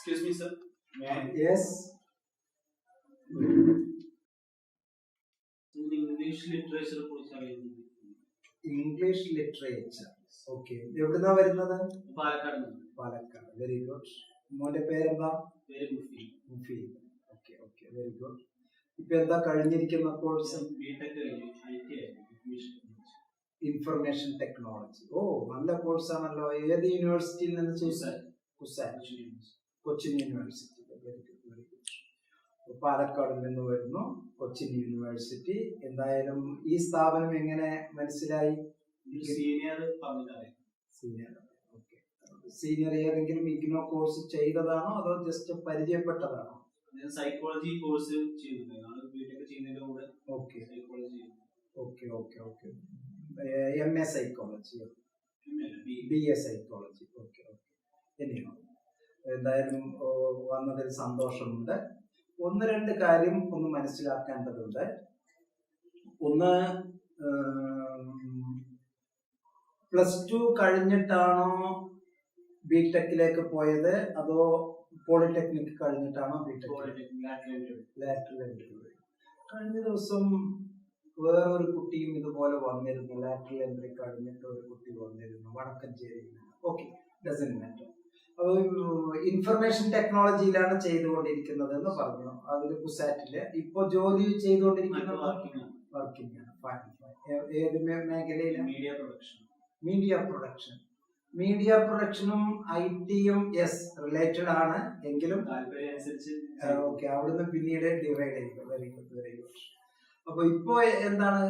Excuse me, sir. May I? Yes. English literature കുറിച്ച് അറിയുന്നത്. English literature. Okay. എവിടുന്നാ വരുന്നത്? പാലക്കാട്. പാലക്കാട്. Very good. മോന്റെ പേരെന്താ? പേര് Mufi. Mufi. Okay okay very good. ഇപ്പൊ എന്താ കഴിഞ്ഞിരിക്കുന്ന course? BTech IT information technology. ഓ നല്ല കോഴ്സാണല്ലോ. ഏത് യൂണിവേഴ്സിറ്റിയിൽ നിന്ന് ചെയ്തത്? Cochin university. Very good very good. Palakkad നിന്ന് വരുന്നു, കൊച്ചിൻ യൂണിവേഴ്സിറ്റി. എന്തായാലും ഈ സ്ഥാപനം എങ്ങനെ മനസ്സിലായി? Senior senior. ഓക്കെ. സീനിയർ ഏതെങ്കിലും ഇഗ്നോ കോഴ്സ് ചെയ്തതാണോ അതോ ജസ്റ്റ് പരിചയപ്പെട്ടതാണോ? സൈക്കോളജി കോഴ്സ് ചെയ്യുന്നുണ്ട്. ബിടെക് ചെയ്യുന്നതിന്റെ കൂടെ okay psychology. Okay okay okay. MA psychology, BA psychology. Okay okay. ഇനിയോ എന്തായാലും വന്നതിൽ സന്തോഷമുണ്ട്. ഒന്ന് രണ്ട് കാര്യം ഒന്ന് മനസ്സിലാക്കേണ്ടതുണ്ട്. ഒന്ന്, +2 കഴിഞ്ഞിട്ടാണോ ബിടെക്കിലേക്ക് പോയത് അതോ പോളിടെക്നിക് കഴിഞ്ഞിട്ടാണോ ബിടെക്? Lateral entry. കഴിഞ്ഞ ദിവസം വേറൊരു കുട്ടിയും ഇതുപോലെ വന്നിരുന്നു. ലാറ്ററൽ എൻട്രി കഴിഞ്ഞിട്ട് ഒരു കുട്ടി വന്നിരുന്നു വടക്കഞ്ചേരി. Okay, doesn't matter. അപ്പോൾ ഇൻഫർമേഷൻ ടെക്നോളജിയിലാണ് ചെയ്തുകൊണ്ടിരിക്കുന്നത് എന്ന് പറഞ്ഞു. അതിൽ കുസാറ്റില് ഇപ്പൊ ജോലി ചെയ്തുകൊണ്ടിരിക്കുന്ന വർക്കിംഗ് ആണ്. ഏത് മേഖലയിലാണ്? Media production. മീഡിയ പ്രൊഡക്ഷനും ITയും റിലേറ്റഡ് ആണ് എങ്കിലും ഓക്കെ, അവിടുന്ന് പിന്നീട് ഡിവൈഡ് ചെയ്തു. Very good very good. അപ്പൊ ഇപ്പോ എന്താണ്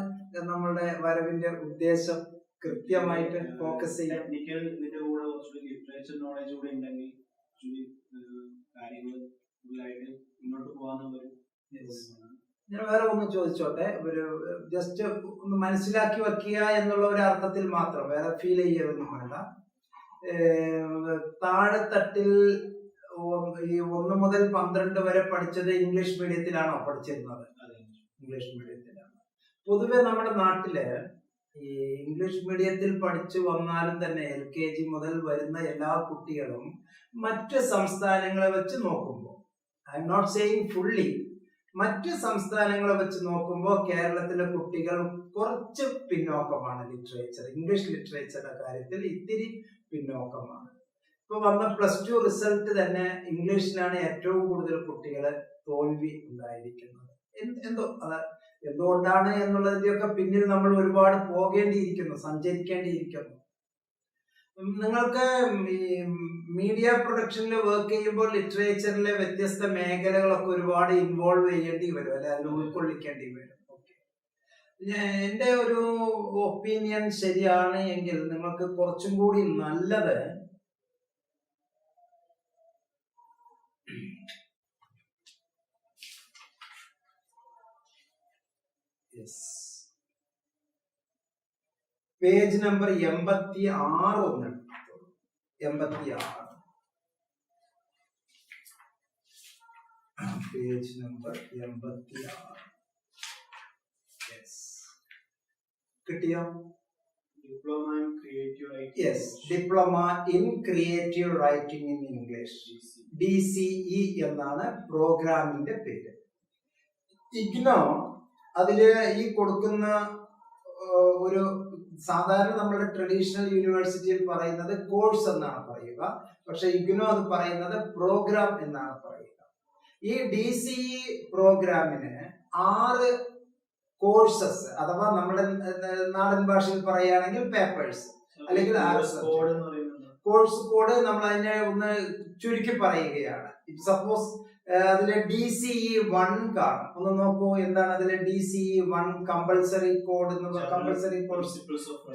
നമ്മളുടെ വരവിന്റെ ഉദ്ദേശം? കൃത്യമായിട്ട് ഫോക്കസ് ചെയ്യാൻ ലിറ്ററേച്ചർ നോളജ് കൂടെ ഉണ്ടെങ്കിൽ കാര്യങ്ങൾ മുന്നോട്ട് പോകാൻ. ഞാൻ വേറെ ഒന്ന് ചോദിച്ചോട്ടെ? ഒരു ജസ്റ്റ് ഒന്ന് മനസ്സിലാക്കി വെക്കുക എന്നുള്ള ഒരു അർത്ഥത്തിൽ മാത്രം, വേറെ ഫീൽ ചെയ്യൊന്നും വേണ്ട. താഴെത്തട്ടിൽ ഈ 1 മുതൽ 12 വരെ പഠിച്ചത് ഇംഗ്ലീഷ് മീഡിയത്തിലാണോ പഠിച്ചിരുന്നത്? ഇംഗ്ലീഷ് മീഡിയത്തിലാണ്. പൊതുവെ നമ്മുടെ നാട്ടില് ഈ ഇംഗ്ലീഷ് മീഡിയത്തിൽ പഠിച്ചു വന്നാലും തന്നെ LKG മുതൽ വരുന്ന എല്ലാ കുട്ടികളും മറ്റ് സംസ്ഥാനങ്ങളെ വെച്ച് നോക്കുമ്പോൾ, I am not saying fully, മറ്റ് സംസ്ഥാനങ്ങളെ വെച്ച് നോക്കുമ്പോൾ കേരളത്തിലെ കുട്ടികൾ കുറച്ച് പിന്നോക്കമാണ്. ഇംഗ്ലീഷ് ലിറ്ററേച്ചറുടെ കാര്യത്തിൽ ഇത്തിരി പിന്നോക്കമാണ്. ഇപ്പൊ വന്ന +2 റിസൾട്ട് തന്നെ ഇംഗ്ലീഷിലാണ് ഏറ്റവും കൂടുതൽ കുട്ടികളെ തോൽവി ഉണ്ടായിരിക്കുന്നത്. എന്തുകൊണ്ടാണ് എന്നുള്ളതിന്റെയൊക്കെ പിന്നിൽ നമ്മൾ ഒരുപാട് പോകേണ്ടിയിരിക്കുന്നു, സഞ്ചരിക്കേണ്ടിയിരിക്കുന്നു. നിങ്ങൾക്ക് ഈ മീഡിയ പ്രൊഡക്ഷനിൽ വർക്ക് ചെയ്യുമ്പോൾ ലിറ്ററേച്ചറിലെ വ്യത്യസ്ത മേഖലകളൊക്കെ ഒരുപാട് ഇൻവോൾവ് ചെയ്യേണ്ടി വരും, അല്ലെ? അതിൽ ഉൾക്കൊള്ളിക്കേണ്ടി വരും. ഓക്കെ, എന്റെ ഒരു ഒപ്പീനിയൻ ശരിയാണ് എങ്കിൽ നിങ്ങൾക്ക് കുറച്ചും കൂടി നല്ലത് പേജ് നമ്പർ 86 ഒന്ന് 86, പേജ് നമ്പർ 86. കിട്ടിയോ? Diploma in creative writing. Yes, diploma in creative writing in English, DCE എന്നാണ് പ്രോഗ്രാമിന്റെ പേര്. ഇഗ്നോ അതില് ഈ കൊടുക്കുന്ന ഒരു സാധാരണ നമ്മുടെ ട്രഡീഷണൽ യൂണിവേഴ്സിറ്റിയിൽ പറയുന്നത് കോഴ്സ് എന്നാണ് പറയുക. പക്ഷെ ഇഗ്നോ അത് പറയുന്നത് പ്രോഗ്രാം എന്നാണ് പറയുക. ഈ DCE പ്രോഗ്രാമിന് 6 കോഴ്സസ്, അഥവാ നമ്മുടെ നാടൻ ഭാഷയിൽ പറയുകയാണെങ്കിൽ പേപ്പേഴ്സ് അല്ലെങ്കിൽ കോഴ്സ് കോഡ്, നമ്മൾ അതിനെ ഒന്ന് ചുരുക്കി പറയുകയാണ്. സപ്പോസ് അതിലെ DCE 1 കാണും. ഒന്ന് നോക്കൂ, എന്താണ് അതിലെ DCE 1? Compulsory code, compulsory course,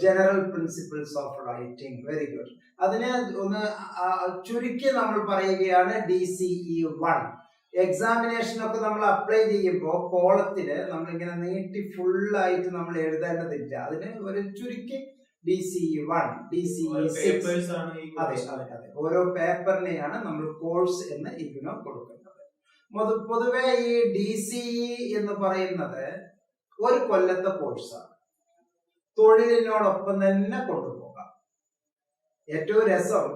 general principles of writing. Very good. അതിനെ ഒന്ന് ചുരുക്കി നമ്മൾ പറയുകയാണ് DCE 1. എക്സാമിനേഷൻ ഒക്കെ നമ്മൾ അപ്ലൈ ചെയ്യുമ്പോൾ കോളത്തില് നമ്മളിങ്ങനെ നീട്ടി ഫുള്ളായിട്ട് നമ്മൾ എഴുതേണ്ടതില്ല. അതിന് ഒരു ചുരുക്കി DCE 1, DCE 6. അതെ അതെ അതെ, ഓരോ പേപ്പറിനെയാണ് നമ്മൾ കോഴ്സ് എന്ന് ഇഗ്നോ കൊടുക്കുന്നത്. പൊതുവെ ഈ DCE എന്ന് പറയുന്നത് ഒരു കൊല്ലത്തെ കോഴ്സാണ്. തൊഴിലിനോടൊപ്പം തന്നെ കൊണ്ടുപോകാം. ഏറ്റവും രസം,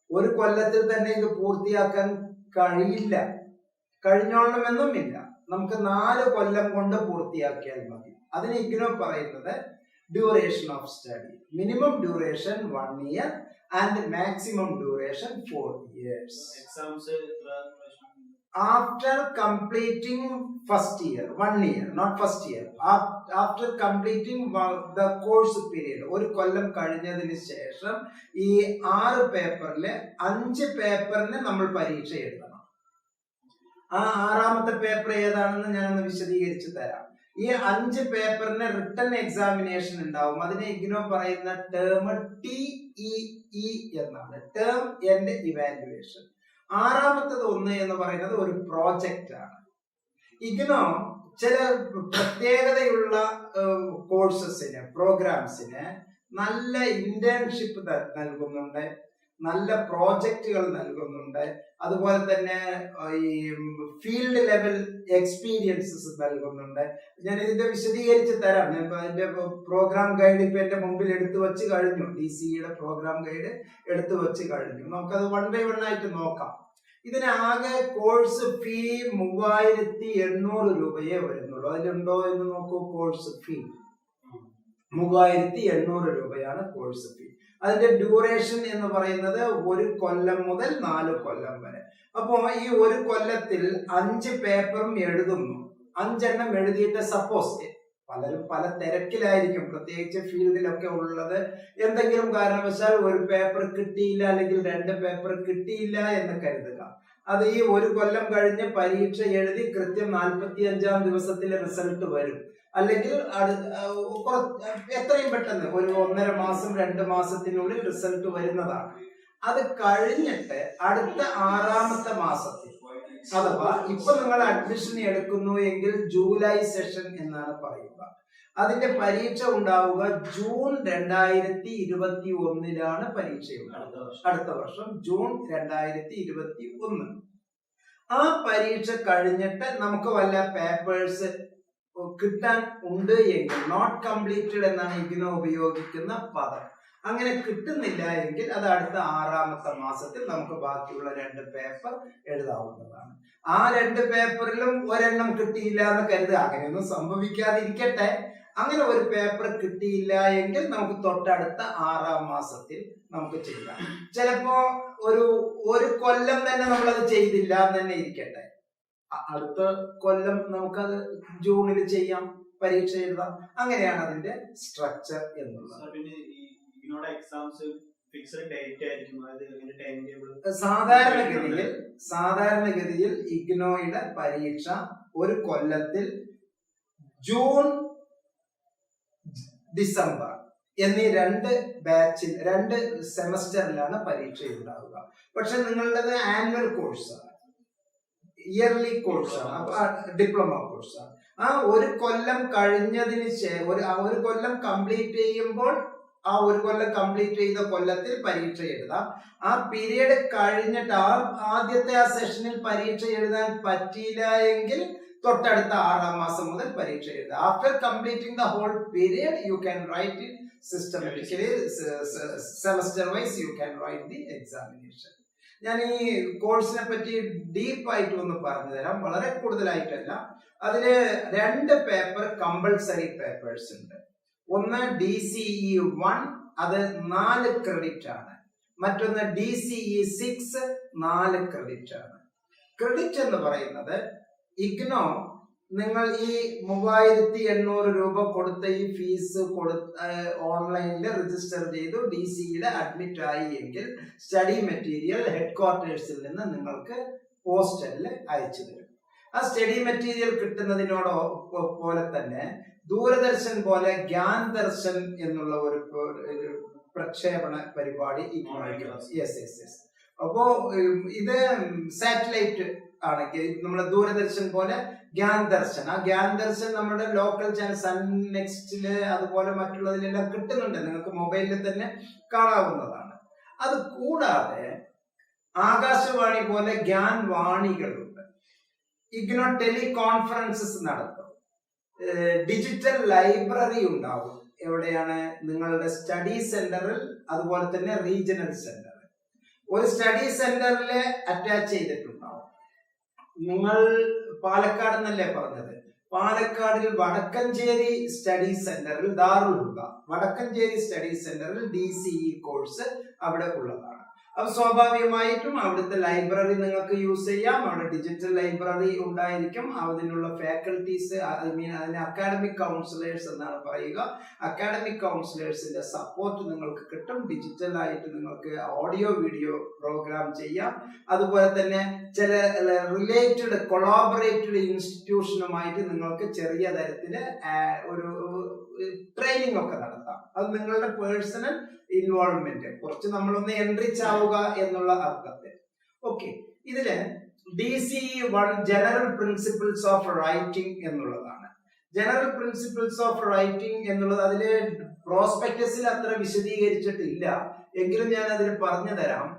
ഒരു കൊല്ലത്തിൽ തന്നെ ഇത് പൂർത്തിയാക്കാൻ കഴിയില്ല, കഴിഞ്ഞോളണമെന്നും ഇല്ല. നമുക്ക് 4 കൊല്ലം കൊണ്ട് പൂർത്തിയാക്കിയാൽ മതി. അതിന് ഇഗ്നോ പറയുന്നത് duration of study, minimum duration 1 year and maximum duration 4 years. Exams After completing first year, 1 year, not first year, after completing the course period, ഒരു കൊല്ലം കഴിഞ്ഞതിന് ശേഷം ഈ 6 പേപ്പറില് 5 പേപ്പറിന് നമ്മൾ പരീക്ഷ എഴുതണം. ആ 6ാമത്തെ പേപ്പർ ഏതാണെന്ന് ഞാനൊന്ന് വിശദീകരിച്ചു തരാം. ഈ 5 പേപ്പറിന് റിട്ടൺ എക്സാമിനേഷൻ ഉണ്ടാവും. അതിനെ ഇഗ്നോ പറയുന്ന ടേം TEE എന്നാണ്, ടേം ആൻഡ് ഇവാലുവേഷൻ. 6ാമത്തത് 1 എന്ന് പറയുന്നത് ഒരു പ്രോജക്റ്റ് ആണ്. ഇഗ്നോ ചില പ്രത്യേകതയുള്ള കോഴ്സസിന്, പ്രോഗ്രാംസിന് നല്ല ഇന്റേൺഷിപ്പ് നൽകുന്നുണ്ട്, നല്ല പ്രോജക്റ്റുകൾ നൽകുന്നുണ്ട്, അതുപോലെ തന്നെ ഈ ഫീൽഡ് ലെവൽ എക്സ്പീരിയൻസസ് നൽകുന്നുണ്ട്. ഞാൻ ഇതിന്റെ വിശദീകരിച്ച് തരാം. ഞാൻ അതിന്റെ പ്രോഗ്രാം ഗൈഡ് ഇപ്പൊ എന്റെ മുമ്പിൽ എടുത്തു വെച്ച് കഴിഞ്ഞു. DCEയുടെ പ്രോഗ്രാം ഗൈഡ് എടുത്തു വെച്ച് കഴിഞ്ഞു. നമുക്കത് 1 by 1 ആയിട്ട് നോക്കാം. ഇതിന് ആകെ കോഴ്സ് ഫീ 3800 രൂപയേ വരുന്നുള്ളൂ. അതിലുണ്ടോ എന്ന് നോക്കൂ. കോഴ്സ് ഫീ 3800 രൂപയാണ് കോഴ്സ് ഫീ. അതിന്റെ ഡ്യൂറേഷൻ എന്ന് പറയുന്നത് 1 കൊല്ലം മുതൽ 4 കൊല്ലം വരെ. അപ്പോ ഈ 1 കൊല്ലത്തിൽ 5 പേപ്പറും എഴുതുന്നു. 5 എണ്ണം എഴുതിയിട്ട് സപ്പോസ് പലരും പല തിരക്കിലായിരിക്കും, പ്രത്യേകിച്ച് ഫീൽഡിലൊക്കെ ഉള്ളത്. എന്തെങ്കിലും കാരണവശാൽ ഒരു പേപ്പർ കിട്ടിയില്ല, അല്ലെങ്കിൽ 2 പേപ്പർ കിട്ടിയില്ല എന്ന് കരുതുക. അത് ഈ 1 കൊല്ലം കഴിഞ്ഞ് പരീക്ഷ എഴുതി കൃത്യം 45ാം ദിവസത്തിലെ റിസൾട്ട് വരും. അല്ലെങ്കിൽ എത്രയും പെട്ടെന്ന് ഒരു 1.5 മാസം 2 മാസത്തിനുള്ളിൽ റിസൾട്ട് വരുന്നതാണ്. അത് കഴിഞ്ഞിട്ട് അടുത്ത 6ാമത്തെ മാസത്തിൽ, അഥവാ ഇപ്പൊ നിങ്ങൾ അഡ്മിഷൻ എടുക്കുന്നു എങ്കിൽ ജൂലൈ സെഷൻ എന്നാണ് പറയുക. അതിന്റെ പരീക്ഷ ഉണ്ടാവുക ജൂൺ 2021 പരീക്ഷ ഉണ്ടാവുക. അടുത്ത വർഷം ജൂൺ 2021. ആ പരീക്ഷ കഴിഞ്ഞിട്ട് നമുക്ക് വല്ല പേപ്പേഴ്സ് കിട്ടാൻ ഉണ്ട് എങ്കിൽ, നോട്ട് കംപ്ലീറ്റഡ് എന്നാണ് ഇഗ്നോ ഉപയോഗിക്കുന്ന പദം. അങ്ങനെ കിട്ടുന്നില്ല എങ്കിൽ അത് അടുത്ത 6ാമത്തെ മാസത്തിൽ നമുക്ക് ബാക്കിയുള്ള 2 പേപ്പർ എഴുതാവുന്നതാണ്. ആ 2 പേപ്പറിലും ഒരെണ്ണം കിട്ടിയില്ല എന്ന് കരുതുക. അങ്ങനെയൊന്നും സംഭവിക്കാതിരിക്കട്ടെ. അങ്ങനെ ഒരു പേപ്പർ കിട്ടിയില്ല എങ്കിൽ നമുക്ക് തൊട്ടടുത്ത 6ാം മാസത്തിൽ നമുക്ക് ചെയ്യാം. ചിലപ്പോ ഒരു കൊല്ലം തന്നെ നമ്മളത് ചെയ്തില്ല എന്ന് തന്നെ ഇരിക്കട്ടെ, അടുത്ത കൊല്ലം നമുക്കത് ജൂണിൽ ചെയ്യാം, പരീക്ഷ എഴുതാം. അങ്ങനെയാണ് അതിന്റെ സ്ട്രക്ചർ എന്നുള്ളത്. സാധാരണഗതിയിൽ ഇഗ്നോയുടെ പരീക്ഷ 1 കൊല്ലത്തിൽ ജൂൺ, ഡിസംബർ എന്നീ 2 ബാച്ചിൽ 2 സെമസ്റ്ററിലാണ് പരീക്ഷ ഉണ്ടാവുക. പക്ഷെ നിങ്ങളുടേത് ആനുവൽ കോഴ്സാണ്, ഇയർലി കോഴ്സാണ്, ഡിപ്ലോമ കോഴ്സാണ്. ആ 1 കൊല്ലം കഴിഞ്ഞതിന് ശേഷം, 1 കൊല്ലം കംപ്ലീറ്റ് ചെയ്യുമ്പോൾ ആ 1 കൊല്ലം കംപ്ലീറ്റ് ചെയ്ത കൊല്ലത്തിൽ പരീക്ഷ എഴുതാം. ആ പീരീഡ് കഴിഞ്ഞിട്ട് ആദ്യത്തെ ആ സെഷനിൽ പരീക്ഷ എഴുതാൻ പറ്റിയില്ല എങ്കിൽ തൊട്ടടുത്ത 6ാം മാസം മുതൽ പരീക്ഷ എഴുതാം. After completing the whole period you can write in systematically, semester wise you can write the examination. ഞാൻ ഈ കോഴ്സിനെ പറ്റി ഡീപ്പായിട്ട് ഒന്ന് പറഞ്ഞു തരാം, വളരെ കൂടുതലായിട്ടല്ല. അതില് 2 പേപ്പർ കമ്പൾസറി പേപ്പേഴ്സ് ഉണ്ട്. ഒന്ന് DCE 1, അത് 4 ക്രെഡിറ്റ് ആണ്. മറ്റൊന്ന് DCE 6, 4 ക്രെഡിറ്റ് ആണ്. ക്രെഡിറ്റ് എന്ന് പറയുന്നത് ഇഗ്നോ നിങ്ങൾ ഈ 3800 രൂപ കൊടുത്ത ഈ ഫീസ് ഓൺലൈനിൽ രജിസ്റ്റർ ചെയ്തു DCEയുടെ അഡ്മിറ്റ് ആയി എങ്കിൽ സ്റ്റഡി മെറ്റീരിയൽ ഹെഡ് ക്വാർട്ടേഴ്സിൽ നിന്ന് നിങ്ങൾക്ക് പോസ്റ്റലിൽ അയച്ചു തരും. ആ സ്റ്റഡി മെറ്റീരിയൽ കിട്ടുന്നതിനോട് പോലെ തന്നെ ദൂരദർശൻ പോലെ ഗ്യാൻ ദർശൻ എന്നുള്ള ഒരു പ്രക്ഷേപണ പരിപാടി അപ്പോ ഇത് സാറ്റലൈറ്റ് ആണെങ്കിൽ നമ്മുടെ ദൂരദർശൻ പോലെ ഗ്യാൻ ദർശൻ, ആ ഗ്യാൻ ദർശൻ നമ്മുടെ ലോക്കൽ ചാനൽ സൺ നെക്സ്റ്റില് അതുപോലെ മറ്റുള്ളതിലെല്ലാം കിട്ടുന്നുണ്ട്, നിങ്ങൾക്ക് മൊബൈലിൽ തന്നെ കാണാവുന്നതാണ്. അത് കൂടാതെ ആകാശവാണി പോലെ ഗ്യാൻ വാണികളുണ്ട്. ഇഗ്നോ ടെലികോൺഫറൻസസ് നടത്തും. ഡിജിറ്റൽ ലൈബ്രറി ഉണ്ടാവും. എവിടെയാണ്? നിങ്ങളുടെ സ്റ്റഡി സെന്ററിൽ, അതുപോലെ തന്നെ റീജിയണൽ സെന്ററിൽ. ഒരു സ്റ്റഡി സെന്ററിൽ അറ്റാച്ച് ചെയ്തിട്ടുണ്ടാവും. നിങ്ങൾ പാലക്കാട് എന്നല്ലേ പറഞ്ഞത്? പാലക്കാടിൽ വടക്കഞ്ചേരി സ്റ്റഡി സെന്ററിൽ ദാറുൽ ഹുദ വടക്കഞ്ചേരി സ്റ്റഡി സെന്ററിൽ DCE കോഴ്സ് അവിടെ ഉള്ളതാണ്. അപ്പൊ സ്വാഭാവികമായിട്ടും അവിടുത്തെ ലൈബ്രറി നിങ്ങൾക്ക് യൂസ് ചെയ്യാം. അവിടെ ഡിജിറ്റൽ ലൈബ്രറി ഉണ്ടായിരിക്കും. അതിനുള്ള ഫാക്കൽറ്റീസ്, അതിന് അക്കാഡമിക് കൗൺസിലേഴ്സ് എന്നാണ് പറയുക. അക്കാഡമിക് കൗൺസിലേഴ്സിന്റെ സപ്പോർട്ട് നിങ്ങൾക്ക് കിട്ടും. ഡിജിറ്റൽ ആയിട്ട് നിങ്ങൾക്ക് ഓഡിയോ വീഡിയോ പ്രോഗ്രാം ചെയ്യാം. അതുപോലെ തന്നെ ചില റിലേറ്റഡ് കൊളാബറേറ്റഡ് ഇൻസ്റ്റിറ്റ്യൂഷനുമായിട്ട് നിങ്ങൾക്ക് ചെറിയ തരത്തില് ഒരു ട്രെയിനിങ് ഒക്കെ നടത്താം. അത് നിങ്ങളുടെ പേഴ്സണൽ ഇൻവോൾവ്മെന്റ്, കുറച്ച് നമ്മളൊന്ന് എൻറിച്ച് ആവുക എന്നുള്ള അർത്ഥത്തിൽ. ഓക്കെ, ഇതില് DCE 1 general principles of writing എന്നുള്ളതാണ്. ജനറൽ പ്രിൻസിപ്പിൾസ് ഓഫ് റൈറ്റിംഗ് എന്നുള്ളത് അതില് പ്രോസ്പെക്ടസിൽ അത്ര വിശദീകരിച്ചിട്ടില്ല, എങ്കിലും ഞാൻ അതിൽ പറഞ്ഞു തരാം.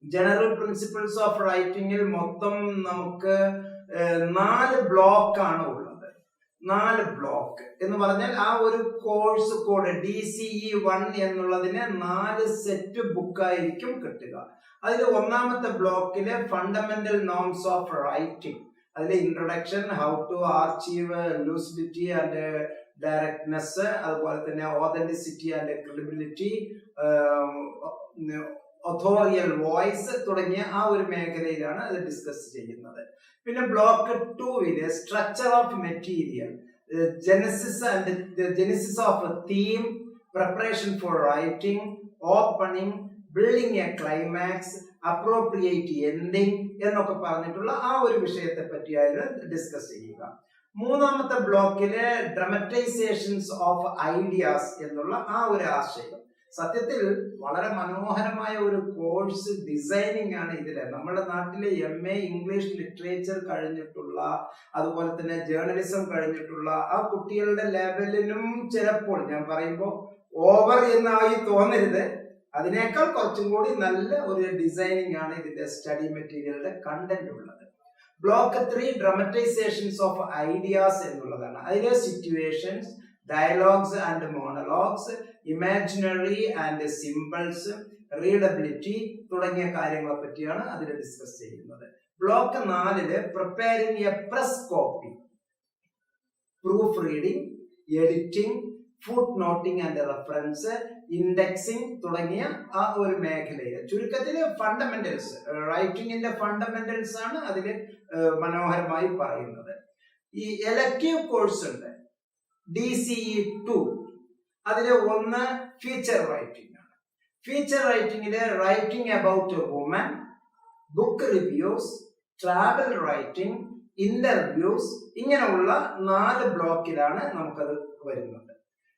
ജനറൽ പ്രിൻസിപ്പിൾസ് ഓഫ് റൈറ്റിംഗിൽ മൊത്തം നമുക്ക് 4 ബ്ലോക്കാണ് ഉള്ളത്. 4 ബ്ലോക്ക് എന്ന് പറഞ്ഞാൽ ആ ഒരു കോഴ്സ് കോഡ് DCE 1 എന്നുള്ളതിന് 4 സെറ്റ് ബുക്കായിരിക്കും കിട്ടുക. അതിൽ ഒന്നാമത്തെ ബ്ലോക്കില് ഫണ്ടമെന്റൽ നോംസ് ഓഫ് റൈറ്റിംഗ്, അതിൽ introduction, how to achieve lucidity and directness, അതുപോലെ തന്നെ authenticity and credibility, authorial voice തുടങ്ങിയ ആ ഒരു മേഖലയിലാണ് അത് ഡിസ്കസ് ചെയ്യുന്നത്. പിന്നെ block 2 structure of material, genesis of theme, preparation for writing, opening, building a climax, appropriate ending എന്നൊക്കെ പറഞ്ഞിട്ടുള്ള ആ ഒരു വിഷയത്തെ പറ്റിയായിരുന്നു ഡിസ്കസ് ചെയ്യുക. മൂന്നാമത്തെ ബ്ലോക്കില് ഡ്രമറ്റൈസേഷൻസ് ഓഫ് ഐഡിയാസ് എന്നുള്ള ആ ഒരു ആശയം. സത്യത്തിൽ വളരെ മനോഹരമായ ഒരു കോഴ്സ് ഡിസൈനിങ് ആണ് ഇതില്. നമ്മുടെ നാട്ടിലെ MA ഇംഗ്ലീഷ് ലിറ്ററേച്ചർ കഴിഞ്ഞിട്ടുള്ള, അതുപോലെ തന്നെ ജേർണലിസം കഴിഞ്ഞിട്ടുള്ള ആ കുട്ടികളുടെ ലെവലിനും ചിലപ്പോൾ, ഞാൻ പറയുമ്പോൾ ഓവർ എന്നായി തോന്നരുത്, അതിനേക്കാൾ കുറച്ചും കൂടി നല്ല ഒരു ഡിസൈനിങ് ആണ് ഇതിന്റെ സ്റ്റഡി മെറ്റീരിയലിന്റെ കണ്ടന്റ് ഉള്ളത്. ബ്ലോക്ക് 3 ഡ്രമറ്റൈസേഷൻസ് ഓഫ് ഐഡിയാസ് എന്നുള്ളതാണ്. അതിലെ situations, dialogues and monologues, imaginary and simples, readability തുടങ്ങിയ കാര്യങ്ങളെ പറ്റിയാണ് അതിൽ ഡിസ്കസ് ചെയ്യുന്നത്. Block 4 preparing a press copy, proofreading, editing, footnoting and reference, indexing തുടങ്ങിയ ആ ഒരു മേഖലയിൽ ചുരുക്കത്തിൽ ഫണ്ടമെന്റൽസ്, റൈറ്റിംഗിന്റെ ഫണ്ടമെന്റൽസ് ആണ് അതിൽ മനോഹരമായി പറയുന്നത്. ഈ എലക്റ്റീവ് കോഴ്സ് ഉണ്ട് DCE 2, അതിലെ 1 ഫീച്ചർ റൈറ്റിംഗ് ആണ്. ഫീച്ചർ റൈറ്റിംഗില് writing about a woman, book reviews, travel writing, interviews, ഇങ്ങനെയുള്ള 4 ബ്ലോക്കിലാണ് നമുക്കത് വരുന്നത്.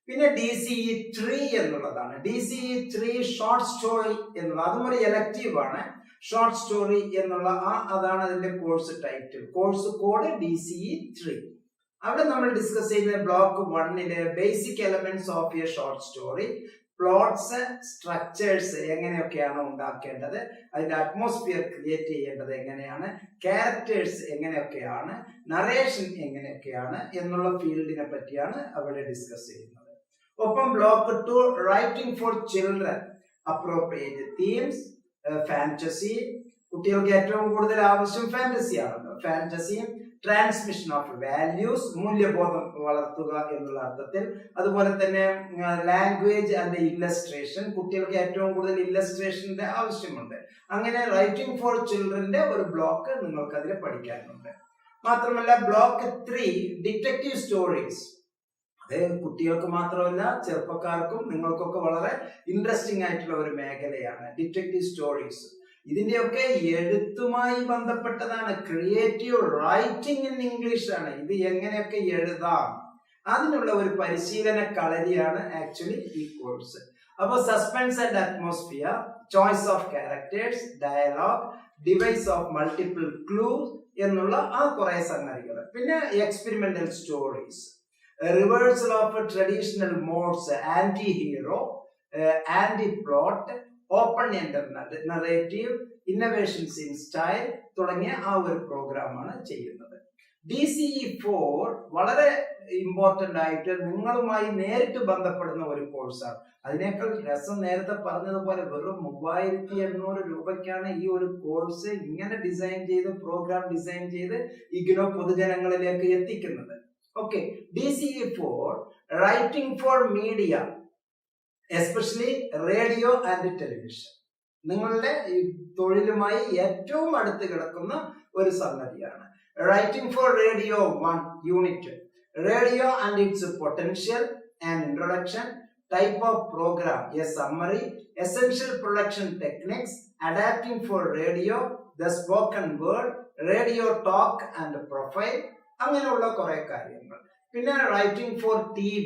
പിന്നെ DCE 3 എന്നുള്ളതാണ്. DCE 3 ഷോർട്ട് സ്റ്റോറി എന്നുള്ള, അതും ഒരു എലക്റ്റീവ് ആണ്. ഷോർട്ട് സ്റ്റോറി എന്നുള്ള അതാണ് അതിന്റെ course title. Course code DCE 3. അവിടെ നമ്മൾ ഡിസ്കസ് ചെയ്യുന്ന block 1 basic elements of A short story, plots, structures എങ്ങനെയൊക്കെയാണ് ഉണ്ടാക്കേണ്ടത്, അതിന്റെ അറ്റ്മോസ്ഫിയർ ക്രിയേറ്റ് ചെയ്യേണ്ടത് എങ്ങനെയാണ്, ക്യാരക്ടേഴ്സ് എങ്ങനെയൊക്കെയാണ്, നറേഷൻ എങ്ങനെയൊക്കെയാണ് എന്നുള്ള ഫീൽഡിനെ പറ്റിയാണ് അവിടെ ഡിസ്കസ് ചെയ്യുന്നത്. ഒപ്പം block 2 writing for children, appropriate themes, fantasy, കുട്ടികൾക്ക് ഏറ്റവും കൂടുതൽ ആവശ്യം ഫാന്റസി ആണല്ലോ, ഫാന്റസി, ട്രാൻസ്മിഷൻ ഓഫ് വാല്യൂസ്, മൂല്യബോധം വളർത്തുക എന്നുള്ള അർത്ഥത്തിൽ. അതുപോലെ തന്നെ ലാംഗ്വേജ് ആൻഡ് ഇല്ലസ്ട്രേഷൻ, കുട്ടികൾക്ക് ഏറ്റവും കൂടുതൽ ഇല്ലസ്ട്രേഷന്റെ ആവശ്യമുണ്ട്. അങ്ങനെ റൈറ്റിംഗ് ഫോർ ചിൽഡ്രന്റെ ഒരു ബ്ലോക്ക് നിങ്ങൾക്ക് അതിൽ പഠിക്കാനുണ്ട്. മാത്രമല്ല ബ്ലോക്ക് 3 ഡിറ്റക്റ്റീവ് സ്റ്റോറീസ്, അത് കുട്ടികൾക്ക് മാത്രമല്ല ചെറുപ്പക്കാർക്കും നിങ്ങൾക്കൊക്കെ വളരെ ഇൻട്രസ്റ്റിംഗ് ആയിട്ടുള്ള ഒരു മേഖലയാണ് ഡിറ്റക്റ്റീവ് സ്റ്റോറീസ്. ഇതിന്റെയൊക്കെ എഴുത്തുമായി ബന്ധപ്പെട്ടതാണ്. ക്രിയേറ്റീവ് റൈറ്റിംഗ് ഇൻ ഇംഗ്ലീഷ് ആണ്. ഇത് എങ്ങനെയൊക്കെ എഴുതാം അതിനുള്ള ഒരു പരിശീലന കളരിയാണ് ആക്ച്വലി ഈ കോഴ്സ്. അപ്പൊ suspense and atmosphere, choice of characters, dialogue, device of multiple clues എന്നുള്ള ആ കുറെ സംഗതികൾ. പിന്നെ experimental stories, reversal of traditional modes, anti hero, anti plot, open internet narrative, innovations in style തുടങ്ങിയ ആ ഒരു പ്രോഗ്രാമാണ് ചെയ്യുന്നത്. DCE 4 വളരെ ഇമ്പോർട്ടന്റ് ആയിട്ട് നിങ്ങളുമായി നേരിട്ട് ബന്ധപ്പെടുന്ന ഒരു കോഴ്സാണ്. അതിനേക്കാൾ രസം നേരത്തെ പറഞ്ഞതുപോലെ വെറും 3800 രൂപയ്ക്കാണ് ഈ ഒരു കോഴ്സ് ഇങ്ങനെ ഡിസൈൻ ചെയ്ത് പ്രോഗ്രാം ഡിസൈൻ ചെയ്ത് ഇഗ്നോ പൊതുജനങ്ങളിലേക്ക് എത്തിക്കുന്നത്. Okay, DCE for writing for media, especially radio and television, നിങ്ങളുടെ തൊഴിലുമായി ഏറ്റവും അടുത്ത് കിടക്കുന്ന ഒരു സംഗതിയാണ്. Writing for radio 1 unit, radio and it's potential and introduction, type of program, a summary, essential production techniques, adapting for radio, the spoken word, radio talk and profile, അങ്ങനെയുള്ള കുറെ കാര്യങ്ങൾ. പിന്നെ റൈറ്റിംഗ് ഫോർ TV,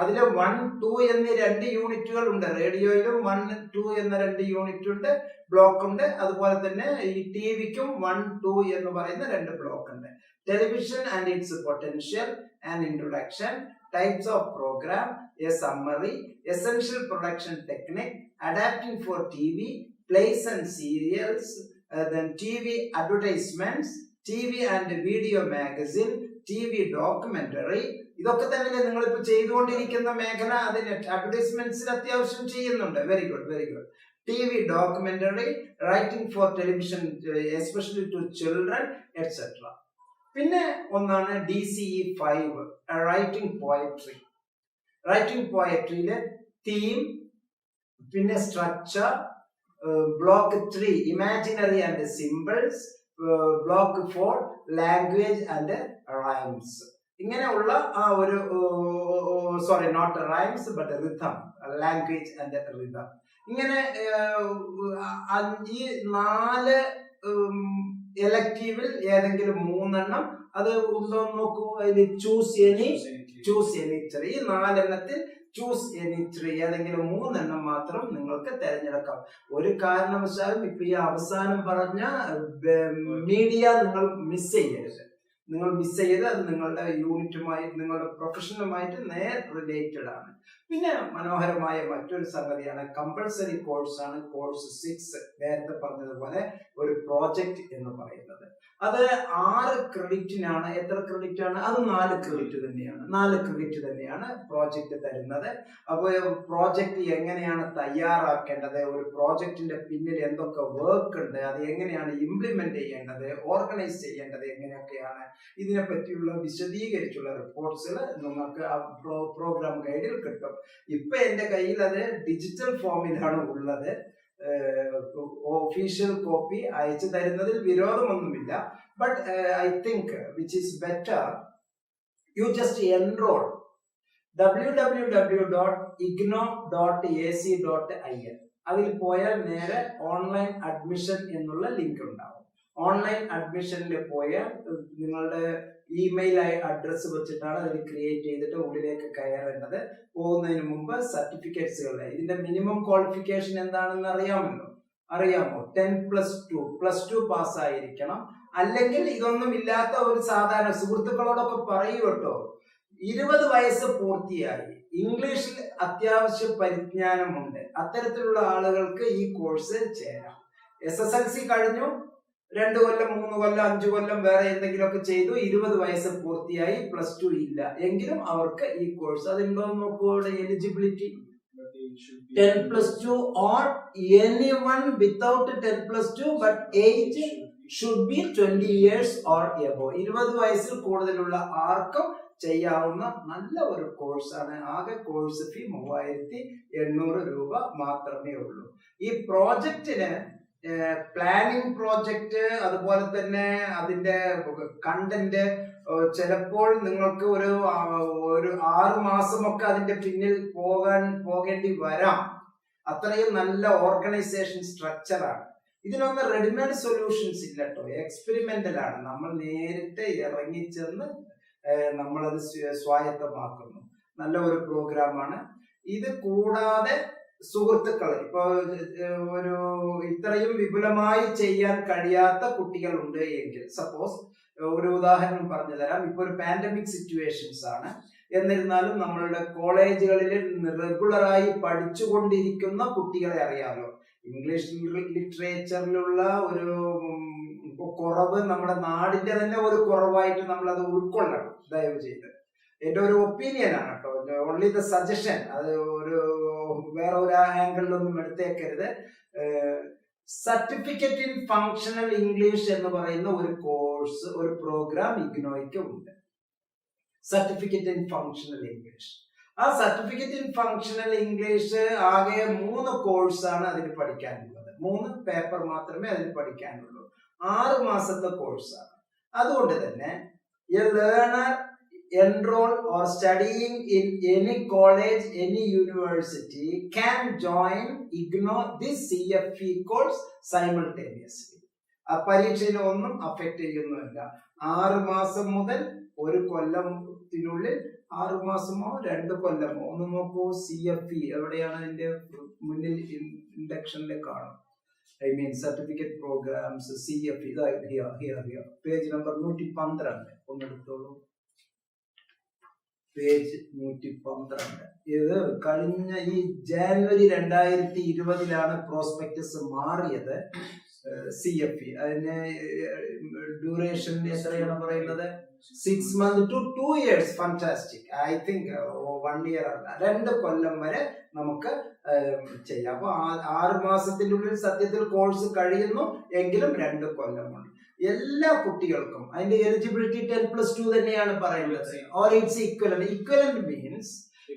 അതിൽ 1, 2 എന്നീ 2 യൂണിറ്റുകൾ ഉണ്ട്. റേഡിയോയിലും 1, 2 എന്ന 2 unit ഉണ്ട്, ബ്ലോക്ക് ഉണ്ട്. അതുപോലെ തന്നെ ഈ TVക്കും 1, 2 എന്ന് പറയുന്ന 2 ബ്ലോക്ക് ഉണ്ട്. Television and it's potential and introduction, types of program, a summary, essential production technique, adapting for TV, plays and serials, then TV advertisements, TV and video magazine, TV documentary. ഇതൊക്കെ തന്നെ നിങ്ങൾ ഇപ്പോൾ ചെയ്തുകൊണ്ടിരിക്കുന്ന മേഖല. അതിന് അഡ്വർടൈസ്മെന്റ്സിൽ അത്യാവശ്യം ചെയ്യുന്നുണ്ട്. Very good, very good. TV documentary, writing for television, especially to children, etc. പിന്നെ ഒന്നാണ് DCE 5, റൈറ്റിംഗ് പോയട്രി. റൈറ്റിംഗ് പോയട്രിയിലെ തീം, പിന്നെ structure, block 3 imaginary and symbols, block 4 language and rhymes. ഇങ്ങനെയുള്ള ആ ഒരു sorry not rhymes but rhythm, language and rhythm. ഇങ്ങനെ ഈ 4 എലക്റ്റീവിൽ ഏതെങ്കിലും 3 എണ്ണം അത് ഉണ്ടോ നോക്കൂ. അതിൽ ചൂസ് എനി 3. ഈ 4 എണ്ണത്തിൽ ചൂസ് എനി 3, ഏതെങ്കിലും 3 എണ്ണം മാത്രം നിങ്ങൾക്ക് തിരഞ്ഞെടുക്കാം. ഒരു കാരണവശാലും ഇപ്പൊ ഈ അവസാനം പറഞ്ഞ മീഡിയ നിങ്ങൾ മിസ് ചെയ്യരുത്. നിങ്ങൾ മിസ് ചെയ്ത് അത് നിങ്ങളുടെ യൂണിറ്റുമായി, നിങ്ങളുടെ പ്രൊഫഷനുമായിട്ട് നേർ റിലേറ്റഡ് ആണ്. പിന്നെ മനോഹരമായ മറ്റൊരു സംഗതിയാണ് കമ്പൾസറി കോഴ്സാണ് കോഴ്സ് 6. നേരത്തെ പറഞ്ഞതുപോലെ ഒരു പ്രോജക്റ്റ് എന്ന് പറയുന്നത്. അത് 6 ക്രെഡിറ്റിനാണ്. എത്ര ക്രെഡിറ്റ് ആണ്? അത് 4 ക്രെഡിറ്റ് തന്നെയാണ്. 4 ക്രെഡിറ്റ് തന്നെയാണ് പ്രോജക്റ്റ് തരുന്നത്. അപ്പോൾ പ്രോജക്റ്റ് എങ്ങനെയാണ് തയ്യാറാക്കേണ്ടത്, ഒരു പ്രോജക്റ്റിന്റെ പിന്നിൽ എന്തൊക്കെ വർക്ക് ഉണ്ട്, അത് എങ്ങനെയാണ് ഇംപ്ലിമെന്റ് ചെയ്യേണ്ടത്, ഓർഗനൈസ് ചെയ്യേണ്ടത് എങ്ങനെയൊക്കെയാണ്, ഇതിനെ പറ്റിയുള്ള വിശദീകരിച്ചുള്ള റിപ്പോർട്ട്സുകൾ നിങ്ങൾക്ക് ആ പ്രോഗ്രാം ഗൈഡിൽ കിട്ടും. ഇപ്പൊ എന്റെ കയ്യിൽ അത് ഡിജിറ്റൽ ഫോമിലാണ് ഉള്ളത്. ഒഫീഷ്യൽ കോപ്പി അയച്ചു തരുന്നതിൽ വിരോധമൊന്നുമില്ല. But I think which is better you just enrol www.igno.ac.in. അതിൽ പോയാൽ നേരെ ഓൺലൈൻ അഡ്മിഷൻ എന്നുള്ള ലിങ്ക് ഉണ്ടാവും. ഓൺലൈൻ അഡ്മിഷനിൽ പോയാൽ നിങ്ങളുടെ ഇമെയിൽ അഡ്രസ് വെച്ചിട്ടാണ് അതിൽ ക്രിയേറ്റ് ചെയ്തിട്ട് ഉള്ളിലേക്ക് കയറേണ്ടത്. പോകുന്നതിന് മുമ്പ് സർട്ടിഫിക്കറ്റ്സുകളുടെ ഇതിന്റെ മിനിമം ക്വാളിഫിക്കേഷൻ എന്താണെന്ന് അറിയാമോ? 10+2 പാസ്സായിരിക്കണം. അല്ലെങ്കിൽ ഇതൊന്നും ഇല്ലാത്ത ഒരു സാധാരണ സുഹൃത്തുക്കളോടൊക്കെ പറയൂ കേട്ടോ, 20 വയസ്സ് പൂർത്തിയായി, ഇംഗ്ലീഷിൽ അത്യാവശ്യ പരിജ്ഞാനമുണ്ട്, അത്തരത്തിലുള്ള ആളുകൾക്ക് ഈ കോഴ്സ് ചേരാം. SSLC കഴിഞ്ഞു, 2 കൊല്ലം 3 കൊല്ലം 5 കൊല്ലം വേറെ എന്തെങ്കിലുമൊക്കെ ചെയ്തു, 20 വയസ്സ് പൂർത്തിയായി, +2 ഇല്ല എങ്കിലും അവർക്ക് ഈ കോഴ്സ് അതുണ്ടോ നോക്കൂ. Eligibility 10+2 or anyone without 10+2 but age should be 20 years or above. 20 വയസ്സിൽ കൂടുതലുള്ള ആർക്കും ചെയ്യാവുന്ന നല്ല ഒരു കോഴ്സാണ്. ആകെ കോഴ്സ് ഫീ 3800 രൂപ മാത്രമേ ഉള്ളൂ. ഈ പ്രോജക്റ്റിന് പ്ലാനിങ് പ്രോജക്റ്റ്, അതുപോലെ തന്നെ അതിന്റെ കണ്ടന്റ് ചിലപ്പോൾ നിങ്ങൾക്ക് ഒരു 6 മാസമൊക്കെ അതിന്റെ പിന്നിൽ പോകേണ്ടി വരാം. അത്രയും നല്ല ഓർഗനൈസേഷൻ സ്ട്രക്ചറാണ്. ഇതിനൊന്നും റെഡിമെയ്ഡ് സൊല്യൂഷൻസ് ഇല്ല കേട്ടോ, എക്സ്പെരിമെന്റൽ ആണ്. നമ്മൾ നേരിട്ട് ഇറങ്ങിച്ചെന്ന് നമ്മളത് സ്വായത്തമാക്കുന്നു. നല്ല ഒരു പ്രോഗ്രാമാണ്. ഇത് കൂടാതെ സുഹൃത്തുക്കൾ, ഇപ്പൊ ഒരു ഇത്രയും വിപുലമായി ചെയ്യാൻ കഴിയാത്ത കുട്ടികളുണ്ട് എങ്കിൽ, സപ്പോസ് ഒരു ഉദാഹരണം പറഞ്ഞു തരാം. ഇപ്പൊ ഒരു പാൻഡമിക് സിറ്റുവേഷൻസ് ആണ്, എന്നിരുന്നാലും നമ്മളുടെ കോളേജുകളിൽ റെഗുലറായി പഠിച്ചുകൊണ്ടിരിക്കുന്ന കുട്ടികളെ അറിയാമല്ലോ. ഇംഗ്ലീഷ് ലിറ്ററേച്ചറിലുള്ള ഒരു കുറവ് നമ്മുടെ നാടിന്റെ തന്നെ ഒരു കുറവായിട്ട് നമ്മൾ അത് ഉൾക്കൊള്ളണം ദയവ് ചെയ്ത്. എന്റെ ഒരു ഒപ്പീനിയൻ ആണ് കേട്ടോ, ഓൺലി ദ സജഷൻ. അത് ഒരു വേറെ ഒരു ആംഗിളിലൊന്നും എടുത്തേക്കരുത്. സർട്ടിഫിക്കറ്റ് ഇൻ ഫങ്ഷണൽ ഇംഗ്ലീഷ് എന്ന് പറയുന്ന ഒരു കോഴ്സ്, ഒരു പ്രോഗ്രാം ഇഗ്നോയ്ക്ക് ഉണ്ട്. Certificate in functional English. ആ സർട്ടിഫിക്കറ്റ് ഇൻ ഫങ്ഷണൽ ഇംഗ്ലീഷ് ആകെ 3 കോഴ്സാണ് അതിന് പഠിക്കാനുള്ളത്. 3 പേപ്പർ മാത്രമേ അതിന് പഠിക്കാനുള്ളൂ. 6 മാസത്തെ കോഴ്സാണ്. അതുകൊണ്ട് തന്നെ A learner enroll or studying in any college, any university can join IGNOU this CFE course simultaneously. ആ പരീക്ഷയിൽ ഒന്നും അഫക്ട് ചെയ്യുന്നില്ല. 6 മാസം മുതൽ 1 കൊല്ലത്തിനുള്ളിൽ, 6 മാസമോ 2 കൊല്ലമോ ഒന്ന് നോക്കൂ. CFE എവിടെയാണ്? അതിന്റെ മുന്നിൽ ഇൻഡക്ഷനിൽ കാണും. I mean certificate programs, CFE. Here. Page number 112 ഒന്നെടുത്തോളൂ. പേജ് 112. ഇത് കഴിഞ്ഞ ഈ ജാനുവരി 2020 പ്രോസ്പെക്ടസ് മാറിയത്. CFE അതിന് ഡ്യൂറേഷൻ എത്രയാണ് പറയുന്നത്? 6 months to 2 years. Fantastic. I think 1 year അല്ല, 2 കൊല്ലം വരെ നമുക്ക് ചെയ്യാം. അപ്പൊ 6 മാസത്തിന്റെ ഉള്ളിൽ സത്യത്തിൽ കോഴ്സ് കഴിയുന്നു എങ്കിലും 2 കൊല്ലമുണ്ട്. എല്ലാ കുട്ടികൾക്കും അതിന്റെ എലിജിബിലിറ്റി 10+2 തന്നെയാണ് പറയുന്നത്. Or its equivalent. Equivalent means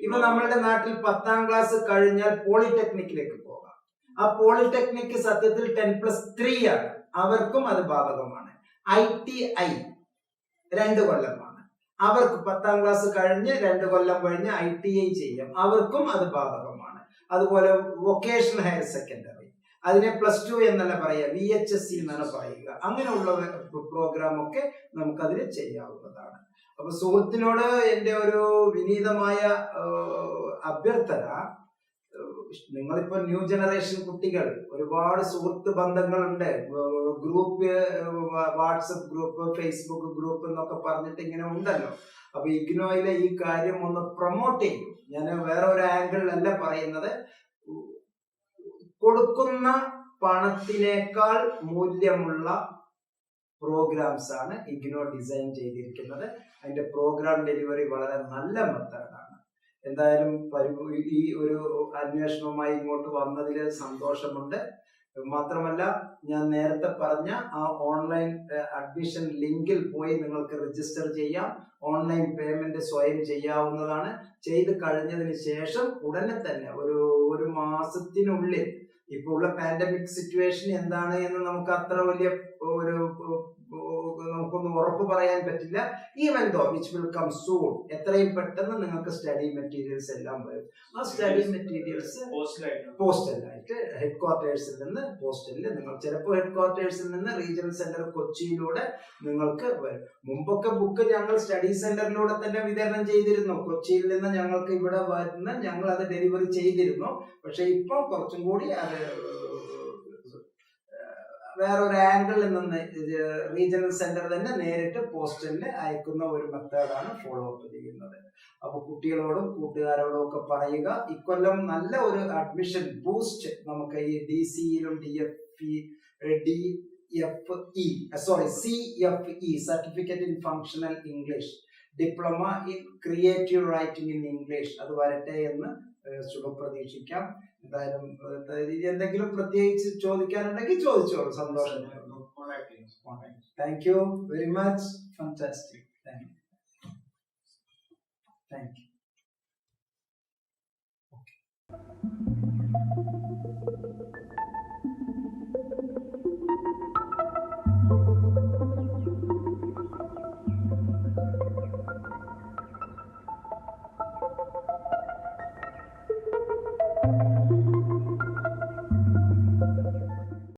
ഇപ്പൊ നമ്മളുടെ നാട്ടിൽ 10ാം ക്ലാസ് കഴിഞ്ഞാൽ പോളിടെക്നിക്കിലേക്ക് പോകാം. ആ പോളിടെക്നിക് സത്യത്തിൽ 10+3 ആണ്. അവർക്കും അത് ബാധകമാണ്. ITI 2 കൊല്ലമാണ്. അവർക്ക് 10ാം ക്ലാസ് കഴിഞ്ഞ് 2 കൊല്ലം കഴിഞ്ഞ് ITI ചെയ്യാം. അവർക്കും അത് ബാധകമാണ്. അതുപോലെ വൊക്കേഷണൽ ഹയർ സെക്കൻഡറി, അതിനെ +2 എന്നല്ല പറയുക, VHSC എന്നാണ് പറയുക. അങ്ങനെയുള്ള പ്രോഗ്രാം ഒക്കെ നമുക്കതിൽ ചെയ്യാവുന്നതാണ്. അപ്പൊ സുഹൃത്തിനോട് എന്റെ ഒരു വിനീതമായ അഭ്യർത്ഥന, നിങ്ങളിപ്പോ ന്യൂ ജനറേഷൻ കുട്ടികൾ, ഒരുപാട് സുഹൃത്ത് ബന്ധങ്ങളുണ്ട്. Group, WhatsApp group, Facebook group എന്നൊക്കെ പറഞ്ഞിട്ട് ഇങ്ങനെ ഉണ്ടല്ലോ. അപ്പൊ ഇഗ്നോയിലെ ഈ കാര്യം ഒന്ന് പ്രൊമോട്ട് ചെയ്യും. ഞാൻ വേറെ ഒരു ആംഗിളിലല്ല പറയുന്നത്. കൊടുക്കുന്ന പണത്തിനേക്കാൾ മൂല്യമുള്ള പ്രോഗ്രാംസ് ആണ് ഇഗ്നോ ഡിസൈൻ ചെയ്തിരിക്കുന്നത്. അതിന്റെ പ്രോഗ്രാം ഡെലിവറി വളരെ നല്ല മെത്തേഡാണ്. എന്തായാലും ഈ ഒരു അന്വേഷണവുമായി ഇങ്ങോട്ട് വന്നതിൽ സന്തോഷമുണ്ട്. മാത്രമല്ല, ഞാൻ നേരത്തെ പറഞ്ഞ ആ ഓൺലൈൻ അഡ്മിഷൻ ലിങ്കിൽ പോയി നിങ്ങൾക്ക് രജിസ്റ്റർ ചെയ്യാം. ഓൺലൈൻ പേയ്മെന്റ് സ്വയം ചെയ്യാവുന്നതാണ്. ചെയ്ത് കഴിഞ്ഞതിന് ശേഷം ഉടനെ തന്നെ ഒരു മാസത്തിനുള്ളിൽ, ഇപ്പോൾ ഉള്ള പാൻഡമിക് സിറ്റുവേഷൻ എന്താണ് എന്ന് നമുക്ക് അത്ര വലിയ നമുക്കൊന്നും ഉറപ്പ് പറയാൻ പറ്റില്ല. Even though which will come soon, എത്രയും പെട്ടെന്ന് നിങ്ങൾക്ക് സ്റ്റഡി മെറ്റീരിയൽസ് എല്ലാം വരും. ആ സ്റ്റഡി മെറ്റീരിയൽസ് പോസ്റ്റലായിട്ട് ഹെഡ്ക്വാർട്ടേഴ്സിൽ നിന്ന് പോസ്റ്റലിൽ, നിങ്ങൾ ചിലപ്പോൾ ഹെഡ്ക്വാർട്ടേഴ്സിൽ നിന്ന് റീജിയണൽ സെന്റർ കൊച്ചിയിലൂടെ നിങ്ങൾക്ക് വരും. മുമ്പൊക്കെ ബുക്ക് ഞങ്ങൾ സ്റ്റഡി സെന്ററിലൂടെ തന്നെ വിതരണം ചെയ്തിരുന്നു. കൊച്ചിയിൽ നിന്ന് ഞങ്ങൾക്ക് ഇവിടെ വരുന്ന ഞങ്ങൾ അത് ഡെലിവറി ചെയ്തിരുന്നു. പക്ഷെ ഇപ്പൊ കുറച്ചും കൂടി അത് വേറൊരു ആംഗിളിൽ നിന്ന് റീജിയണൽ സെന്റർ തന്നെ നേരിട്ട് പോസ്റ്റലിൽ അയക്കുന്ന ഒരു മെത്തേഡാണ് ഫോളോ അപ്പ് ചെയ്യുന്നത്. അപ്പൊ കുട്ടികളോടും കൂട്ടുകാരോടും ഒക്കെ പറയുക, ഇക്കൊല്ലം നല്ല ഒരു അഡ്മിഷൻ ബൂസ്റ്റ് നമുക്ക് ഈ DCEയിലും CFE certificate in functional English, diploma in creative writing in English, അത് വരട്ടെ എന്ന് ശുഭപ്രതീക്ഷിക്കാം. എന്തായാലും എന്തെങ്കിലും പ്രത്യേകിച്ച് ചോദിക്കാനുണ്ടെങ്കിൽ ചോദിച്ചോളൂ. സന്തോഷം. Thank you very much. Fantastic. Thank you.